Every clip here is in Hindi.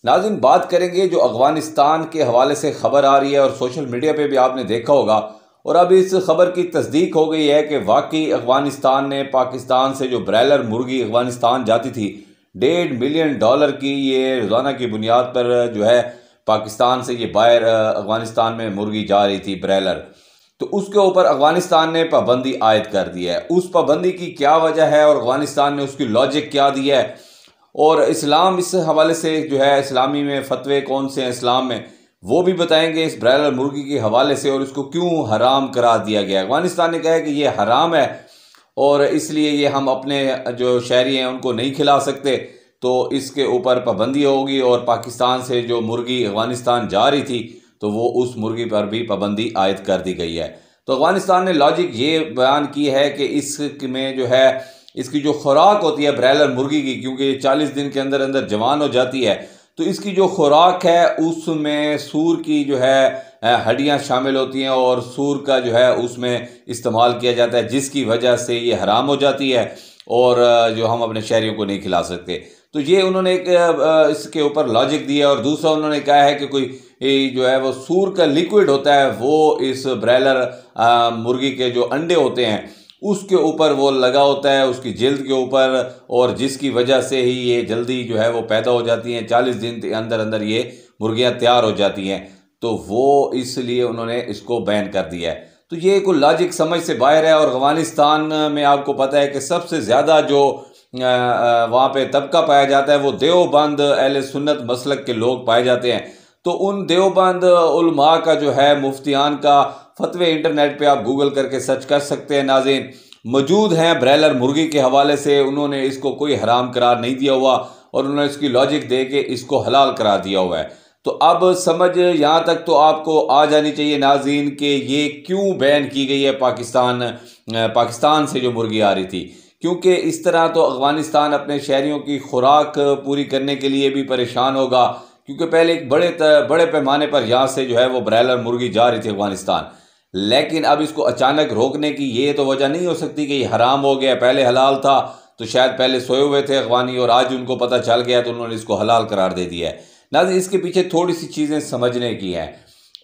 नाज़रीन, बात करेंगे जो अफ़गानिस्तान के हवाले से ख़बर आ रही है और सोशल मीडिया पे भी आपने देखा होगा, और अब इस खबर की तस्दीक हो गई है कि वाकई अफ़गानिस्तान ने पाकिस्तान से जो ब्रॉयलर मुर्गी अफ़गानिस्तान जाती थी $1.5 मिलियन की, ये रोज़ाना की बुनियाद पर जो है पाकिस्तान से ये बाहर अफ़गानिस्तान में मुर्गी जा रही थी ब्रॉयलर, तो उसके ऊपर अफ़गानिस्तान ने पाबंदी आयद कर दी है। उस पाबंदी की क्या वजह है और अफ़गानिस्तान ने उसकी लॉजिक क्या दी है, और इस्लाम इस हवाले से जो है इस्लामी में फतवे कौन से हैं इस्लाम में, वो भी बताएंगे इस ब्रॉयलर मुर्गी के हवाले से, और इसको क्यों हराम करार दिया गया है। अफगानिस्तान ने कहा है कि ये हराम है और इसलिए ये हम अपने जो शहरी हैं उनको नहीं खिला सकते, तो इसके ऊपर पाबंदी होगी। और पाकिस्तान से जो मुर्गी अफगानिस्तान जा रही थी तो वो उस मुर्गी पर भी पाबंदी आयद कर दी गई है। तो अफगानिस्तान ने लॉजिक ये बयान की है कि इसमें जो है इसकी जो खुराक होती है ब्रॉयलर मुर्गी की, क्योंकि ये 40 दिन के अंदर अंदर जवान हो जाती है, तो इसकी जो खुराक है उसमें सूर की जो है हड्डियां शामिल होती हैं और सूर का जो है उसमें इस्तेमाल किया जाता है, जिसकी वजह से ये हराम हो जाती है और जो हम अपने शहरियों को नहीं खिला सकते। तो ये उन्होंने एक इसके ऊपर लॉजिक दिया। और दूसरा उन्होंने कहा है कि कोई जो है वो सूर का लिक्विड होता है वो इस ब्रॉयलर मुर्गी के जो अंडे होते हैं उसके ऊपर वो लगा होता है, उसकी जल्द के ऊपर, और जिसकी वजह से ही ये जल्दी जो है वो पैदा हो जाती हैं। 40 दिन के अंदर अंदर ये मुर्गियां तैयार हो जाती हैं, तो वो इसलिए उन्होंने इसको बैन कर दिया है। तो ये कोई लॉजिक समझ से बाहर है। और अफगानिस्तान में आपको पता है कि सबसे ज़्यादा जो वहाँ पे तबका पाया जाता है वो देवबंद अहले सुन्नत मसलक के लोग पाए जाते हैं। तो उन देवबंद उलमा का जो है मुफ्तियान का फतवे इंटरनेट पे आप गूगल करके सर्च कर सकते हैं नाज़रीन, मौजूद हैं ब्रॉयलर मुर्गी के हवाले से। उन्होंने इसको कोई हराम करार नहीं दिया हुआ और उन्होंने इसकी लॉजिक दे के इसको हलाल करार दिया हुआ है। तो अब समझ यहाँ तक तो आपको आ जानी चाहिए नाज़रीन कि ये क्यों बैन की गई है पाकिस्तान से जो मुर्गी आ रही थी। क्योंकि इस तरह तो अफगानिस्तान अपने शहरियों की खुराक पूरी करने के लिए भी परेशान होगा, क्योंकि पहले एक बड़े पैमाने पर यहाँ से जो है वो ब्रॉयलर मुर्गी जा रही थी अफगानिस्तान, लेकिन अब इसको अचानक रोकने की ये तो वजह नहीं हो सकती कि ये हराम हो गया। पहले हलाल था तो शायद पहले सोए हुए थे अफगानी और आज उनको पता चल गया तो उन्होंने इसको हलाल करार दे दिया है। नाज़रीन, इसके पीछे थोड़ी सी चीज़ें समझने की हैं।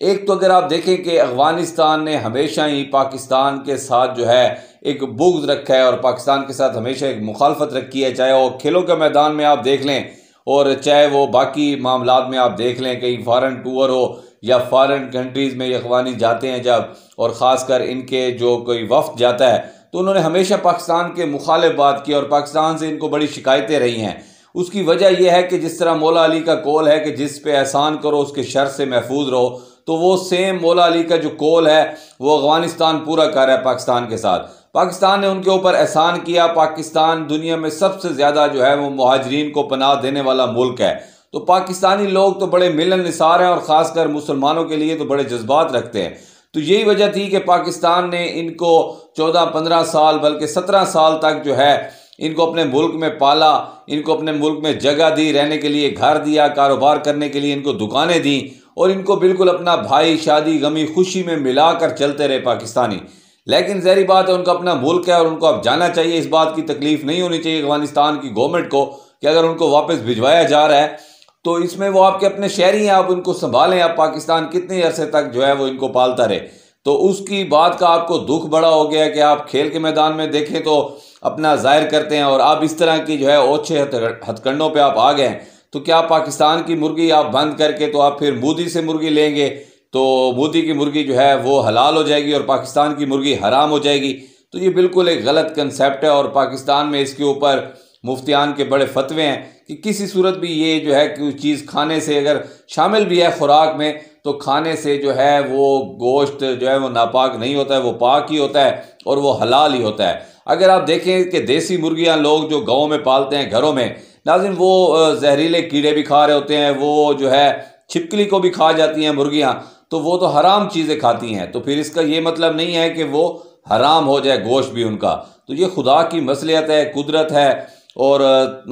एक तो अगर आप देखें कि अफगानिस्तान ने हमेशा ही पाकिस्तान के साथ जो है एक बुग़्ज़ रखा है और पाकिस्तान के साथ हमेशा एक मुखालफत रखी है, चाहे वो खेलों के मैदान में आप देख लें और चाहे वो बाकी मामलात में आप देख लें, कहीं फ़ॉरेन टूर हो या फ़ॉरेन कंट्रीज़ में ये अफगानी जाते हैं जब, और ख़ासकर इनके जो कोई वफ्द जाता है, तो उन्होंने हमेशा पाकिस्तान के मुखालिफ बात की और पाकिस्तान से इनको बड़ी शिकायतें रही हैं। उसकी वजह यह है कि जिस तरह मौला अली का कौल है कि जिस पे एहसान करो उसके शर से महफूज रहो, तो वो सेम मौला अली का जो कौल है वो अफगानिस्तान पूरा कर रहा है पाकिस्तान के साथ। पाकिस्तान ने उनके ऊपर एहसान किया। पाकिस्तान दुनिया में सबसे ज़्यादा जो है वो मुहाजिरीन को पनाह देने वाला मुल्क है, तो पाकिस्तानी लोग तो बड़े मिलन निसार हैं और ख़ासकर मुसलमानों के लिए तो बड़े जज्बात रखते हैं। तो यही वजह थी कि पाकिस्तान ने इनको 14-15 साल बल्कि 17 साल तक जो है इनको अपने मुल्क में पाला, इनको अपने मुल्क में जगह दी, रहने के लिए घर दिया, कारोबार करने के लिए इनको दुकानें दी और इनको बिल्कुल अपना भाई, शादी गमी खुशी में मिलाकर चलते रहे पाकिस्तानी। लेकिन ज़हरी बात है, उनका अपना मुल्क है और उनको अब जाना चाहिए। इस बात की तकलीफ नहीं होनी चाहिए अफगानिस्तान की गवर्नमेंट को कि अगर उनको वापस भिजवाया जा रहा है तो इसमें वो आपके अपने शहरी हैं, आप उनको संभालें। आप पाकिस्तान कितने अरसे तक जो है वो इनको पालता रहे। तो उसकी बात का आपको दुख बड़ा हो गया कि आप खेल के मैदान में देखें तो अपना जाहिर करते हैं और आप इस तरह की जो है ओछे हथकंडों पे आप आ गए हैं। तो क्या पाकिस्तान की मुर्गी आप बंद करके तो आप फिर मोदी से मुर्गी लेंगे, तो मोदी की मुर्गी जो है वो हलाल हो जाएगी और पाकिस्तान की मुर्गी हराम हो जाएगी। तो ये बिल्कुल एक गलत कंसेप्ट है और पाकिस्तान में इसके ऊपर मुफ्तियान के बड़े फतवे हैं कि किसी सूरत भी ये जो है कोई चीज़ खाने से अगर शामिल भी है खुराक में तो खाने से जो है वो गोश्त जो है वो नापाक नहीं होता है, वो पाक ही होता है और वो हलाल ही होता है। अगर आप देखें कि देसी मुर्गियां लोग जो गाँव में पालते हैं घरों में, नाज़रीन, वो जहरीले कीड़े भी खा रहे होते हैं, वो जो है छिपकली को भी खा जाती हैं मुर्गियां, तो वो तो हराम चीज़ें खाती हैं। तो फिर इसका ये मतलब नहीं है कि वो हराम हो जाए गोश्त भी उनका। तो ये खुदा की मसलियत है, कुदरत है और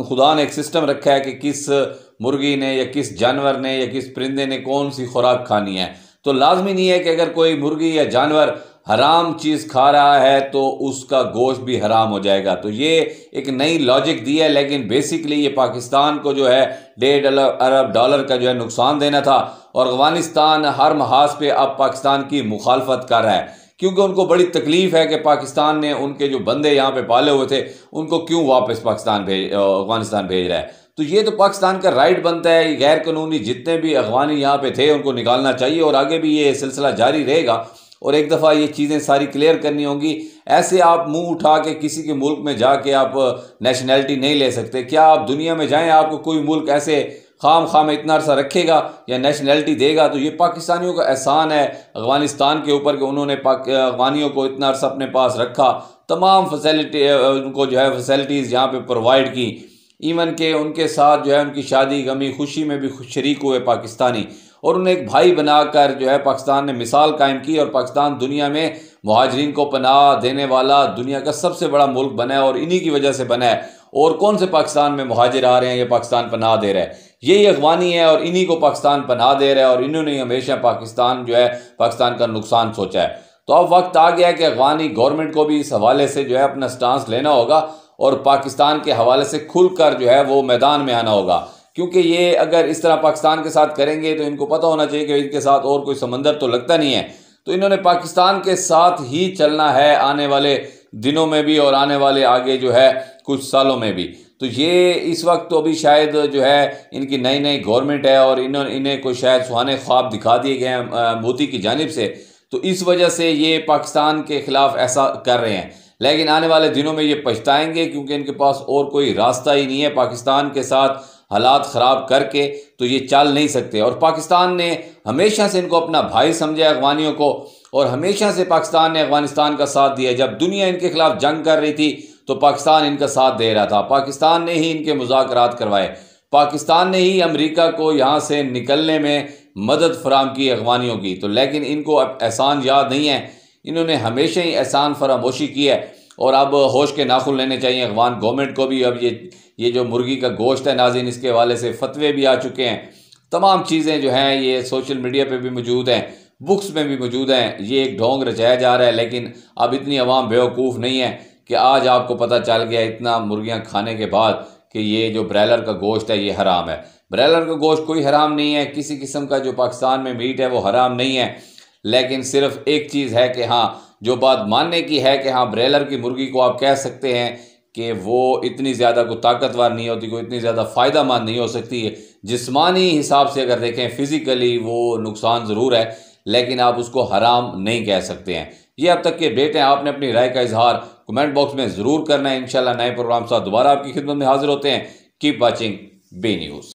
खुदा ने एक सिस्टम रखा है कि किस मुर्गी ने या किस जानवर ने या किस परिंदे ने कौन सी खुराक खानी है। तो लाजमी नहीं है कि अगर कोई मुर्गी या जानवर हराम चीज़ खा रहा है तो उसका गोश्त भी हराम हो जाएगा। तो ये एक नई लॉजिक दी है, लेकिन बेसिकली ये पाकिस्तान को जो है $1.5 अरब का जो है नुकसान देना था, और अफगानिस्तान हर महाज पे अब पाकिस्तान की मुखालफत कर रहा है, क्योंकि उनको बड़ी तकलीफ है कि पाकिस्तान ने उनके जो बंदे यहाँ पे पाले हुए थे उनको क्यों वापस अफगानिस्तान भेज रहा है। तो ये तो पाकिस्तान का राइट बनता है, ये गैर कानूनी जितने भी अफगानी यहाँ पे थे उनको निकालना चाहिए, और आगे भी ये सिलसिला जारी रहेगा, और एक दफ़ा ये चीज़ें सारी क्लियर करनी होंगी। ऐसे आप मुंह उठा के किसी के मुल्क में जाके आप नेशनैलिटी नहीं ले सकते। क्या आप दुनिया में जाएं, आपको कोई मुल्क ऐसे खाम इतना अरसा रखेगा या नेशनैलिटी देगा? तो ये पाकिस्तानियों का एहसान है अफगानिस्तान के ऊपर कि उन्होंने अफगानियों को इतना अरसा अपने पास रखा, तमाम फैसिलिटी उनको जो है फैसिलिटीज़ यहाँ पे प्रोवाइड की, इवन के उनके साथ जो है उनकी शादी गमी खुशी में भी शरीक हुए पाकिस्तानी, और उन्हें एक भाई बनाकर जो है पाकिस्तान ने मिसाल कायम की, और पाकिस्तान दुनिया में मुहाजिरीन को पनाह देने वाला दुनिया का सबसे बड़ा मुल्क बना है, और इन्हीं की वजह से बना है। और कौन से पाकिस्तान में मुहाजिर आ रहे हैं, ये पाकिस्तान पनाह दे रहा है, यही अफगानी है, और इन्हीं को पाकिस्तान पनाह दे रहा है, और इन्होंने हमेशा पाकिस्तान जो है पाकिस्तान का नुकसान सोचा है। तो अब वक्त आ गया है कि अफगानी गवर्नमेंट को भी इस हवाले से जो है अपना स्टांस लेना होगा, और पाकिस्तान के हवाले से खुलकर जो है वो मैदान में आना होगा, क्योंकि ये अगर इस तरह पाकिस्तान के साथ करेंगे तो इनको पता होना चाहिए कि इनके साथ और कोई समंदर तो लगता नहीं है। तो इन्होंने पाकिस्तान के साथ ही चलना है आने वाले दिनों में भी, और आने वाले आगे जो है कुछ सालों में भी। तो ये इस वक्त तो अभी शायद जो है इनकी नई नई गवर्नमेंट है, और इन्हें कोई शायद सुहाने ख्वाब दिखा दिए गए हैं मोदी की जानिब से, तो इस वजह से ये पाकिस्तान के खिलाफ ऐसा कर रहे हैं। लेकिन आने वाले दिनों में ये पछताएंगे, क्योंकि इनके पास और कोई रास्ता ही नहीं है। पाकिस्तान के साथ हालात ख़राब करके तो ये चल नहीं सकते, और पाकिस्तान ने हमेशा से इनको अपना भाई समझा अफगानियों को, और हमेशा से पाकिस्तान ने अफगानिस्तान का साथ दिया। जब दुनिया इनके खिलाफ जंग कर रही थी तो पाकिस्तान इनका साथ दे रहा था, पाकिस्तान ने ही इनके मुज़ाकरात करवाए, पाकिस्तान ने ही अमेरिका को यहाँ से निकलने में मदद फराम की अफगानियों की। तो लेकिन इनको अब एहसान याद नहीं है, इन्होंने हमेशा ही एहसान फरामोशी की है, और अब होश के नाखुन लेने चाहिए अफगान गवर्नमेंट को भी। अब ये जो मुर्गी का गोश्त है नाज़रीन, इसके हवाले से फतवे भी आ चुके हैं, तमाम चीज़ें जो हैं ये सोशल मीडिया पे भी मौजूद हैं, बुक्स में भी मौजूद हैं। ये एक ढोंग रचाया जा रहा है, लेकिन अब इतनी अवाम बेवकूफ़ नहीं है कि आज आपको पता चल गया इतना मुर्गियाँ खाने के बाद कि ये जो ब्रॉयलर का गोश्त है ये हराम है। ब्रॉयलर का गोश्त कोई हराम नहीं है, किसी किस्म का जो पाकिस्तान में मीट है वो हराम नहीं है। लेकिन सिर्फ एक चीज़ है कि हाँ, जो बात मानने की है कि हाँ ब्रॉयलर की मुर्गी को आप कह सकते हैं कि वो इतनी ज़्यादा कोई ताकतवर नहीं होती, कोई इतनी ज़्यादा फ़ायदेमंद नहीं हो सकती है। जिस्मानी हिसाब से अगर देखें फिज़िकली वो नुकसान ज़रूर है, लेकिन आप उसको हराम नहीं कह सकते हैं। ये अब तक के अपडेट हैं, आपने अपनी राय का इजहार कमेंट बॉक्स में ज़रूर करना है। इंशाल्लाह नए प्रोग्राम साथ दोबारा आपकी खिदमत में हाजिर होते हैं। Keep watching B news.